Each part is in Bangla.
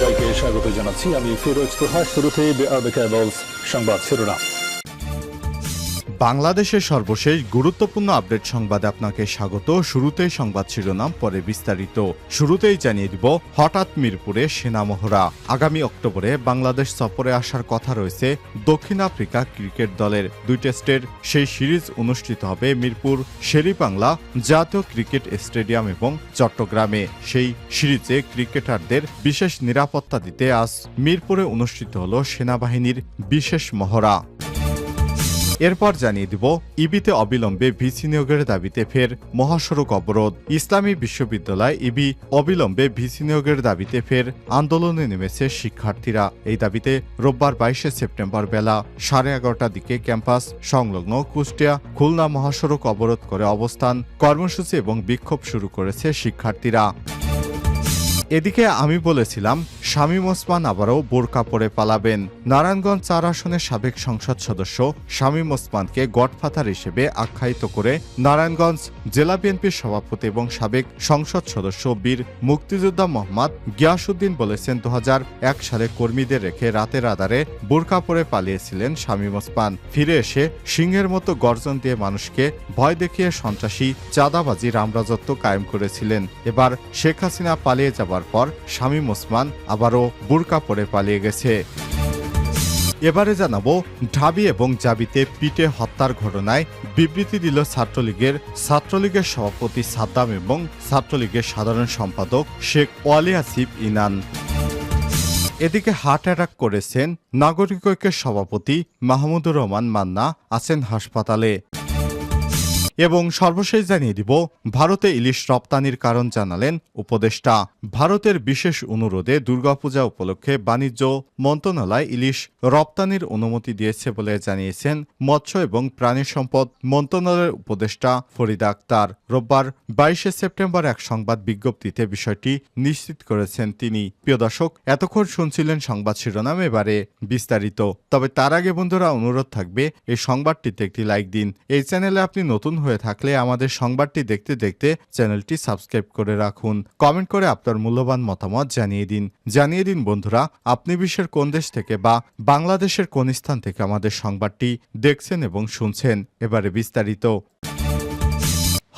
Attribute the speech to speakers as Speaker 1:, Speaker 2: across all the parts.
Speaker 1: সবাইকে স্বাগত জানাচ্ছি। আমি ফিরোজ তোহা। শুরুতেই সংবাদ শিরোনাম।
Speaker 2: বাংলাদেশের সর্বশেষ গুরুত্বপূর্ণ আপডেট সংবাদে আপনাকে স্বাগত। শুরুতেই সংবাদ শিরোনাম, পরে বিস্তারিত। শুরুতেই জানিয়ে দিব, হঠাৎ মিরপুরে সেনা মহড়া। আগামী অক্টোবরে বাংলাদেশ সফরে আসার কথা রয়েছে দক্ষিণ আফ্রিকা ক্রিকেট দলের। 2 টেস্টের সেই সিরিজ অনুষ্ঠিত হবে মিরপুর শেরেবাংলা জাতীয় ক্রিকেট স্টেডিয়াম এবং চট্টগ্রামে। সেই সিরিজে ক্রিকেটারদের বিশেষ নিরাপত্তা দিতে আজ মিরপুরে অনুষ্ঠিত হল সেনাবাহিনীর বিশেষ মহড়া। এরপর জানিয়ে দিব, ইবিতে অবিলম্বে ভিসি নিয়োগের দাবিতে ফের মহাসড়ক অবরোধ। ইসলামী বিশ্ববিদ্যালয় ইবি অবিলম্বে ভিসি নিয়োগের দাবিতে ফের আন্দোলনে নেমেছে শিক্ষার্থীরা। এই দাবিতে রোববার 22 সেপ্টেম্বর বেলা 11:30টার দিকে ক্যাম্পাস সংলগ্ন কুষ্টিয়া খুলনা মহাসড়ক অবরোধ করে অবস্থান কর্মসূচি এবং বিক্ষোভ শুরু করেছে শিক্ষার্থীরা। এদিকে আমি বলেছিলাম শামীম ওসমান আবারও বোরকা পরে পালাবেন। নারায়ণগঞ্জ 4 আসনের সাবেক সংসদ সদস্য শামীম ওসমানকে গডফাদার হিসেবে আখ্যায়িত করে নারায়ণগঞ্জ জেলা বিএনপির সভাপতি এবং সাবেক সংসদ সদস্য বীর মুক্তিযোদ্ধা মোহাম্মদ গিয়াসউদ্দিন বলেছেন, 2001 সালে কর্মীদের রেখে রাতের আধারে বোরকা পরে পালিয়েছিলেন শামীম ওসমান। ফিরে এসে সিংহের মতো গর্জন দিয়ে মানুষকে ভয় দেখিয়ে সন্ত্রাসী চাঁদাবাজি রামরাজত্ব কায়েম করেছিলেন। এবার শেখ হাসিনা পালিয়ে যাবার পর শামীম ওসমান আবারও বোরকা পরে পালিয়ে গেছে। এবারে জানাবো, ঢাবি এবং জাবিতে পিটে হত্যার ঘটনায় বিবৃতি দিল ছাত্রলীগের সভাপতি সাদ্দাম এবং ছাত্রলীগের সাধারণ সম্পাদক শেখ ওয়ালি আসিফ ইনান। এদিকে হার্ট অ্যাটাক করেছেন নাগরিক ঐক্যের সভাপতি মাহমুদুর রহমান মান্না, আছেন হাসপাতালে। এবং সর্বশেষ জানিয়ে দিব, ভারতে ইলিশ রপ্তানির কারণ জানালেন উপদেষ্টা। ভারতের বিশেষ অনুরোধে দুর্গাপূজা উপলক্ষে বাণিজ্য মন্ত্রণালয় ইলিশ রপ্তানির অনুমতি দিয়েছে বলে জানিয়েছেন মৎস্য এবং প্রাণী সম্পদ মন্ত্রণালয়ের উপদেষ্টা ফরিদা আক্তার। রোববার 22 সেপ্টেম্বর এক সংবাদ বিজ্ঞপ্তিতে বিষয়টি নিশ্চিত করেছেন তিনি। প্রিয় দর্শক, এতক্ষণ শুনছিলেন সংবাদ শিরোনাম, এবারে বিস্তারিত। তবে তার আগে বন্ধুরা, অনুরোধ থাকবে এই সংবাদটিতে একটি লাইক দিন। এই চ্যানেলে আপনি নতুন হয়ে থাকলে আমাদের সংবাদটি দেখতে দেখতে চ্যানেলটি সাবস্ক্রাইব করে রাখুন। কমেন্ট করে আপনার মূল্যবান মতামত জানিয়ে দিন বন্ধুরা, আপনি বিশ্বের কোন দেশ থেকে বা বাংলাদেশের কোন স্থান থেকে আমাদের সংবাদটি দেখছেন এবং শুনছেন। এবারে বিস্তারিত।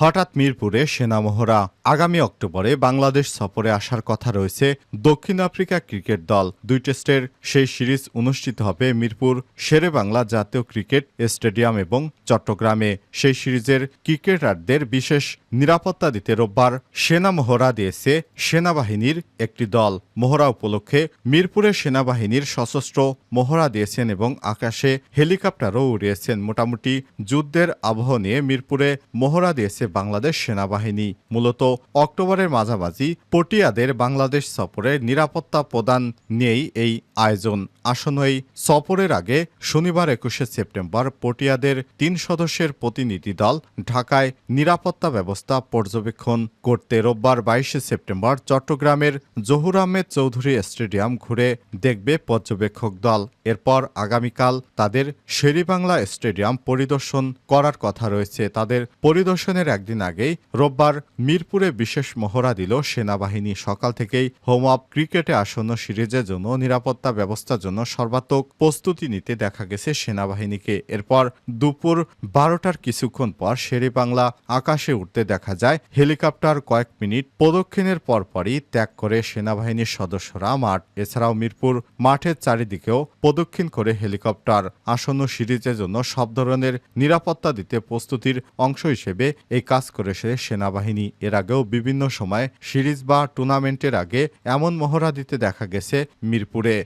Speaker 2: হঠাৎ মিরপুরে সেনা মহড়া। আগামী অক্টোবরে বাংলাদেশ সফরে আসার কথা রয়েছে দক্ষিণ আফ্রিকা ক্রিকেট দল। 2 টেস্টের সেই সিরিজ অনুষ্ঠিত হবে মিরপুর শেরেবাংলা জাতীয় ক্রিকেট স্টেডিয়াম এবং চট্টগ্রামে। সেই সিরিজের ক্রিকেটারদের বিশেষ নিরাপত্তা দিতে রোববার সেনা মহড়া দিয়েছে সেনাবাহিনীর একটি দল। মহড়া উপলক্ষে মিরপুরে সেনাবাহিনীর সশস্ত্র মহড়া দিয়েছেন এবং আকাশে হেলিকপ্টারও উড়িয়েছেন। মোটামুটি যুদ্ধের আবহ নিয়ে মিরপুরে মহড়া দিয়েছে বাংলাদেশ সেনাবাহিনী। মূলত অক্টোবরের মাঝামাঝি পটিয়াদের বাংলাদেশ সফরের নিরাপত্তা প্রদান নিয়েই এই আয়োজন। আসন্ন এই সফরের আগে শনিবার 21 সেপ্টেম্বর পটিয়াদের 3 সদস্যের প্রতিনিধি দল ঢাকায় নিরাপত্তা ব্যবস্থা পর্যবেক্ষণ করতে রোববার 22 সেপ্টেম্বর চট্টগ্রামের জহুর আহমেদ চৌধুরী স্টেডিয়াম ঘুরে দেখবে পর্যবেক্ষক দল। এরপর আগামীকাল তাদের শেরেবাংলা স্টেডিয়াম পরিদর্শন করার কথা রয়েছে। তাদের পরিদর্শনের একদিন আগেই রোববার মিরপুরে বিশেষ মহড়া দিল সেনাবাহিনী। সকাল থেকেই হোম অফ ক্রিকেটে আসন্ন সিরিজের জন্য নিরাপত্তা ব্যবস্থার জন্য সর্বাত্মক প্রস্তুতি নিতে দেখা গেছে সেনাবাহিনীকে। এরপর দুপুর 12টার কিছুক্ষণ পর শেরেবাংলা আকাশে উঠতে দেখা যায় হেলিকপ্টার। কয়েক মিনিট প্রদক্ষিণের পরপরই ত্যাগ করে সেনাবাহিনীর সদস্যরা মাঠ। এছাড়াও মিরপুর মাঠের চারিদিকেও প্রদক্ষিণ করে হেলিকপ্টার। আসন্ন সিরিজের জন্য সব ধরনের নিরাপত্তা দিতে প্রস্তুতির অংশ হিসেবে এই কাজ করেছে সেনাবাহিনী। এর আগেও বিভিন্ন সময় সিরিজ বা টুর্নামেন্টের আগে এমন মহড়া দিতে দেখা গেছে মিরপুরে।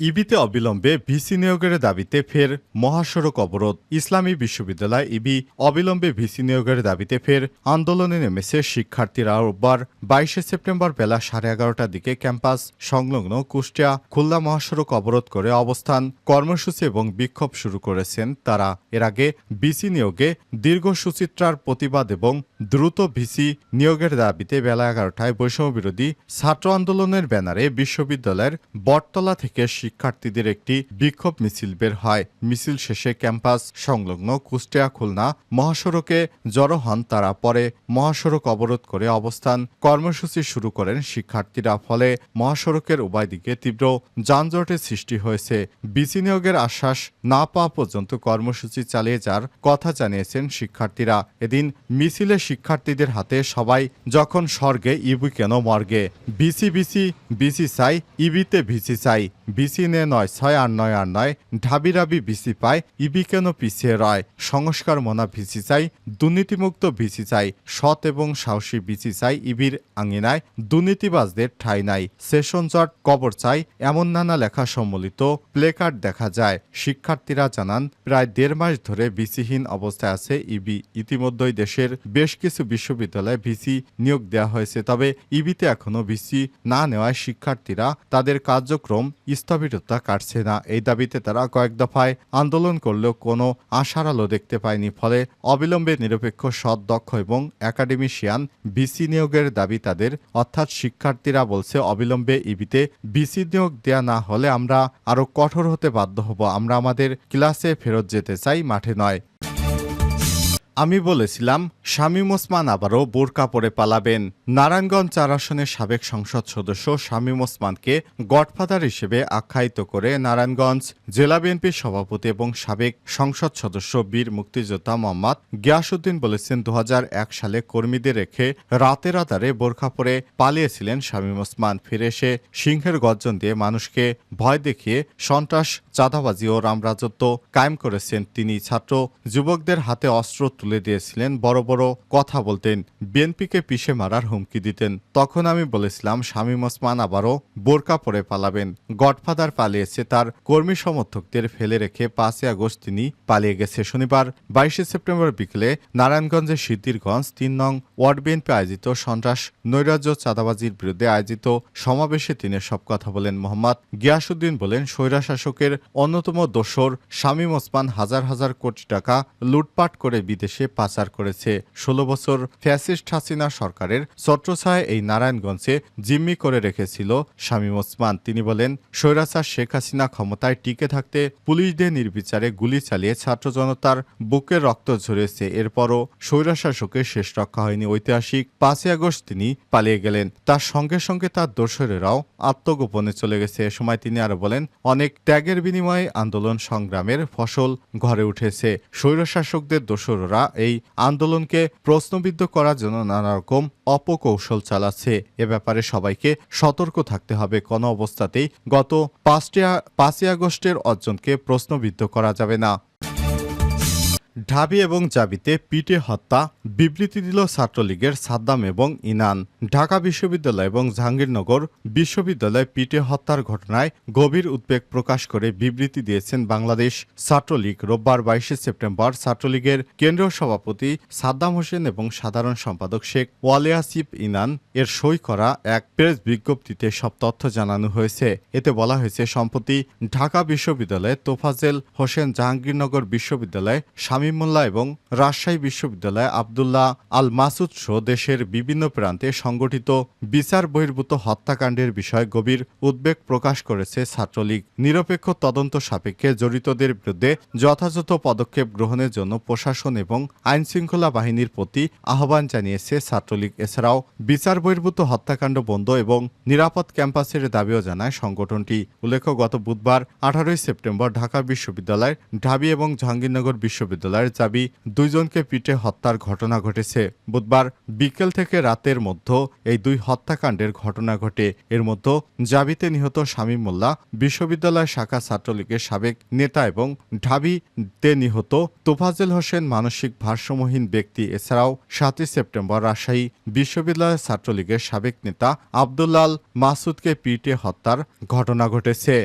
Speaker 2: ইবিতে অবিলম্বে ভিসি নিয়োগের দাবিতে ফের মহাসড়ক অবরোধ। ইসলামী বিশ্ববিদ্যালয় ইবি অবিলম্বে ভিসি নিয়োগের দাবিতে ফের আন্দোলনে নেমেছে শিক্ষার্থীরা। রোববার 22 সেপ্টেম্বর বেলা 11:30টার দিকে ক্যাম্পাস সংলগ্ন কুষ্টিয়া খুলনা মহাসড়ক অবরোধ করে অবস্থান কর্মসূচি এবং বিক্ষোভ শুরু করেছেন তারা। এর আগে ভিসি নিয়োগে দীর্ঘসূচিত্রার প্রতিবাদ এবং দ্রুত ভিসি নিয়োগের দাবিতে বেলা 11টায় বৈষম্য বিরোধী ছাত্র আন্দোলনের ব্যানারে বিশ্ববিদ্যালয়ের বটতলা থেকে শিক্ষার্থীদের একটি বিক্ষোভ মিছিল বের হয়। মিছিল শেষে ক্যাম্পাস সংলগ্ন কুষ্টিয়া খুলনা মহাসড়কে জড়ো হন তারা। পরে মহাসড়ক অবরোধ করে অবস্থান কর্মসূচি শুরু করেন শিক্ষার্থীরা। ফলে মহাসড়কের উভয় দিকে তীব্র যানজটের সৃষ্টি হয়েছে। বিসি নিয়োগের আশ্বাস না পাওয়া পর্যন্ত কর্মসূচি চালিয়ে যাওয়ার কথা জানিয়েছেন শিক্ষার্থীরা। এদিন মিছিলে শিক্ষার্থীদের হাতে সবাই যখন স্বর্গে ইবি কেন মর্গে, বিসি বিসি বিসি চাই, ইবিতে ভিসি চাই, বিসি নে ৯ আর ৯ ঢাবিরাবি বিসি পায়, ইবি কেন পিছিয়ে রয়, সংস্কার মনা ভিসি চাই, দুর্নীতিমুক্ত ভিসি চাই, সৎ এবং সাহসী ভিসি চাই, ইবির আঙিনায় দুর্নীতিবাজদের ঠাঁই নাই, সেশন জট কবর চাই, এমন নানা লেখা সম্বলিত প্লেকার্ড দেখা যায়। শিক্ষার্থীরা জানান, প্রায় ১.৫ মাস ধরে ভিসিহীন অবস্থায় আছে ইবি। ইতিমধ্যেই দেশের বেশ কিছু বিশ্ববিদ্যালয়ে ভিসি নিয়োগ দেওয়া হয়েছে, তবে ইবিতে এখনও ভিসি না নেওয়ায় শিক্ষার্থীরা তাদের কার্যক্রম স্থবিরতা কাটছে না। এই দাবিতে তারা কয়েক দফায় আন্দোলন করলেও কোনো আশার আলো দেখতে পায়নি। ফলে অবিলম্বে নিরপেক্ষ, সৎ, দক্ষ এবং একাডেমিশিয়ান ভিসি নিয়োগের দাবি তাদের। অর্থাৎ শিক্ষার্থীরা বলছে, অবিলম্বে ইবিতে ভিসি নিয়োগ দেয়া না হলে আমরা আরও কঠোর হতে বাধ্য হব। আমরা আমাদের ক্লাসে ফেরত যেতে চাই, মাঠে নয়। আমি বলেছিলাম শামীম ওসমান আবারও বোরকা পরে পালাবেন। নারায়ণগঞ্জ ৪ আসনের সাবেক সংসদ সদস্য শামীম ওসমানকে গডফাদার হিসেবে আখ্যায়িত করে নারায়ণগঞ্জ জেলা বিএনপির সভাপতি এবং সাবেক সংসদ সদস্য বীর মুক্তিযোদ্ধা মোহাম্মদ গিয়াসউদ্দিন বলেছেন, ২০০১ সালে কর্মীদের রেখে রাতের আধারে বোরকা পরে পালিয়েছিলেন শামীম ওসমান। ফিরে এসে সিংহের গর্জন দিয়ে মানুষকে ভয় দেখিয়ে সন্ত্রাস, চাঁদাবাজি ও রামরাজত্ব কায়েম করেছেন তিনি। ছাত্র যুবকদের হাতে অস্ত্র তুলে দিয়েছিলেন, বড় বড় কথা বলতেন, বিএনপিকে পিষে মারার হুমকি দিতেন। তখন আমি বলেছিলাম শামীম ওসমান আবারও বোরকা পরে পালাবেন। গডফাদার পালিয়েছে, তার কর্মী সমর্থকদের ফেলে রেখে ৫ই আগস্ট তিনি পালিয়ে গেছে। শনিবার ২২শে সেপ্টেম্বর বিকেলে নারায়ণগঞ্জের সিদ্ধিরগঞ্জ ৩ নং ওয়ার্ড বিএনপি আয়োজিত সন্ত্রাস, নৈরাজ্য, চাঁদাবাজির বিরুদ্ধে আয়োজিত সমাবেশে তিনি সব কথা বলেন। মোহাম্মদ গিয়াসউদ্দিন বলেন, স্বৈরশাসকের অন্যতম দোসর শামীম ওসমান হাজার হাজার কোটি টাকা লুটপাট করে বিদেশে পাচার করেছে। ১৬ বছর ফ্যাসিস্ট হাসিনা সরকারের ছত্রছায়ায় এই নারায়ণগঞ্জে জিম্মি করে রেখেছিল শামীম ওসমান। তিনি বলেন, স্বৈরাচার শেখ হাসিনা ক্ষমতায় টিকে থাকতে পুলিশদের নির্বিচারে গুলি চালিয়ে ছাত্র জনতার বুকের রক্ত ঝরেছে। এরপরও স্বৈরশাসকের শেষ রক্ষা হয়নি। ঐতিহাসিক ৫ই আগস্ট তিনি পালিয়ে গেলেন। তার সঙ্গে সঙ্গে তার দোসরেরাও আত্মগোপনে চলে গেছে। এ সময় তিনি আরো বলেন, অনেক ত্যাগের বিনিময়ে আন্দোলন সংগ্রামের ফসল ঘরে উঠেছে। স্বৈরশাসকদের দোসররা এই আন্দোলনকে প্রশ্নবিদ্ধ করার জন্য নানা রকম অপকৌশল চালাচ্ছে। এ ব্যাপারে সবাইকে সতর্ক থাকতে হবে। কোনো অবস্থাতেই গত ৫ই আগস্টের অর্জনকে প্রশ্নবিদ্ধ করা যাবে না। ঢাবি এবং জাবিতে পিটে হত্যা, বিবৃতি দিল ছাত্রলীগের সাদ্দাম এবং ইনান। ঢাকা বিশ্ববিদ্যালয় এবং জাহাঙ্গীরনগর বিশ্ববিদ্যালয় পিটে হত্যার ঘটনায় গভীর উদ্বেগ প্রকাশ করে বিবৃতি দিয়েছেন বাংলাদেশ ছাত্রলীগ। রোববার ২২শে সেপ্টেম্বর ছাত্রলীগের কেন্দ্রীয় সভাপতি সাদ্দাম হোসেন এবং সাধারণ সম্পাদক শেখ ওয়ালে আসিফ ইনান এর সই করা এক প্রেস বিজ্ঞপ্তিতে সব তথ্য জানানো হয়েছে। এতে বলা হয়েছে, সম্প্রতি ঢাকা বিশ্ববিদ্যালয়ে তোফাজ্জেল হোসেন, জাহাঙ্গীরনগর বিশ্ববিদ্যালয়ে শামীমুল্লাহ এবং রাজশাহী বিশ্ববিদ্যালয়ে আব্দুল্লাহ আল মাসুদ সহ দেশের বিভিন্ন প্রান্তে সংগঠিত বিচার বহির্ভূত হত্যাকাণ্ডের বিষয়ে গভীর উদ্বেগ প্রকাশ করেছে ছাত্রলীগ। নিরপেক্ষ তদন্ত সাপেক্ষে জড়িতদের বিরুদ্ধে যথাযথ পদক্ষেপ গ্রহণের জন্য প্রশাসন এবং আইনশৃঙ্খলা বাহিনীর প্রতি আহ্বান জানিয়েছে ছাত্রলীগ। এছাড়াও বিচার বহির্ভূত হত্যাকাণ্ড বন্ধ এবং নিরাপদ ক্যাম্পাসের দাবিও জানায় সংগঠনটি। উল্লেখ্য, গত বুধবার ১৮ই সেপ্টেম্বর ঢাকা বিশ্ববিদ্যালয়ের ঢাবি এবং জাহাঙ্গীরনগর বিশ্ববিদ্যালয়ের জাবি দুইজনকে পিটে হত্যার ঘটনা ঘটেছে। বুধবার বিকেল থেকে রাতের মধ্যে এই দুই হত্যাকাণ্ডের ঘটনা ঘটে। এর মধ্যে জাবিতে নিহত শামীমুল্লাহ বিশ্ববিদ্যালয় শাখা ছাত্রলীগের সাবেক নেতা এবং ঢাবিতে নিহত তোফাজ্জেল হোসেন মানসিক ভারসাম্যহীন ব্যক্তি। এছাড়াও ৭ই সেপ্টেম্বর রাজশাহী বিশ্ববিদ্যালয় ছাত্রলীগের সাবেক নেতা আব্দুল্লাহ আল মাসুদকে পিটে হত্যার ঘটনা ঘটেছে।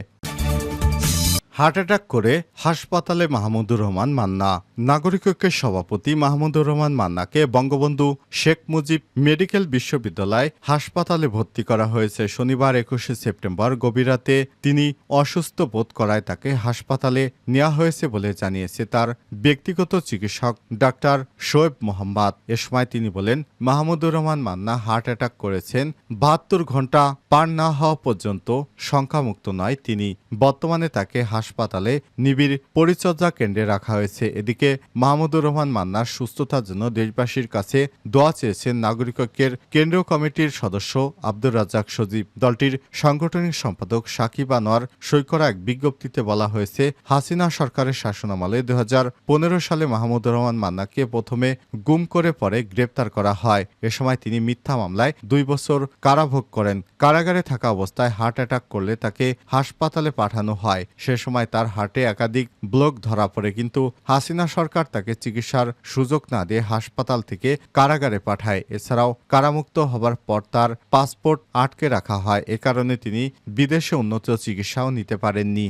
Speaker 2: হার্ট অ্যাটাক করে হাসপাতালে মাহমুদুর রহমান মান্না। নাগরিক ঐক্যের সভাপতি মাহমুদুর রহমান মান্নাকে বঙ্গবন্ধু শেখ মুজিব মেডিকেল বিশ্ববিদ্যালয় হাসপাতালে ভর্তি করা হয়েছে। শনিবার ২১শে সেপ্টেম্বর গভীর রাতে তিনি অসুস্থ বোধ করায় তাকে হাসপাতালে নেওয়া হয়েছে বলে জানিয়েছে তার ব্যক্তিগত চিকিৎসক ডাক্তার শোয়েব মোহাম্মদ। এ সময় তিনি বলেন, মাহমুদুর রহমান মান্না হার্ট অ্যাটাক করেছেন। ৭২ ঘন্টা পার না হওয়া পর্যন্ত সংখ্যামুক্ত নয় তিনি। বর্তমানে তাকে হাসপাতালে নিবিড় পরিচর্যা কেন্দ্রে রাখা হয়েছে। এদিকে মাহমুদুর রহমান মান্নার সুস্থতার জন্য দেশবাসীর কাছে দোয়া চেয়েছেন নাগরিক ঐক্যের কেন্দ্রীয় কমিটির সদস্য আব্দুর রাজ্জাক সজীব। দলটির সাংগঠনিক সম্পাদক সাকিব আনোয়ার সই করা এক বিজ্ঞপ্তিতে বলা হয়েছে, হাসিনা সরকারের শাসনামলে 2015 সালে মাহমুদুর রহমান মান্নাকে প্রথমে গুম করে পরে গ্রেপ্তার করা হয়। এ সময় তিনি মিথ্যা মামলায় 2 বছর কারাভোগ করেন। কারাগারে থাকা অবস্থায় হার্ট অ্যাটাক করলে তাকে হাসপাতালে পাঠানো হয়। সে সময় তার হার্টে একাধিক ব্লক ধরা পড়ে, কিন্তু হাসিনা সরকার তাকে চিকিৎসার সুযোগ না দিয়ে হাসপাতাল থেকে কারাগারে পাঠায়। এছাড়াও কারামুক্ত হবার পর তার পাসপোর্ট আটকে রাখা হয়। এ কারণে তিনি বিদেশে উন্নত চিকিৎসাও নিতে পারেননি।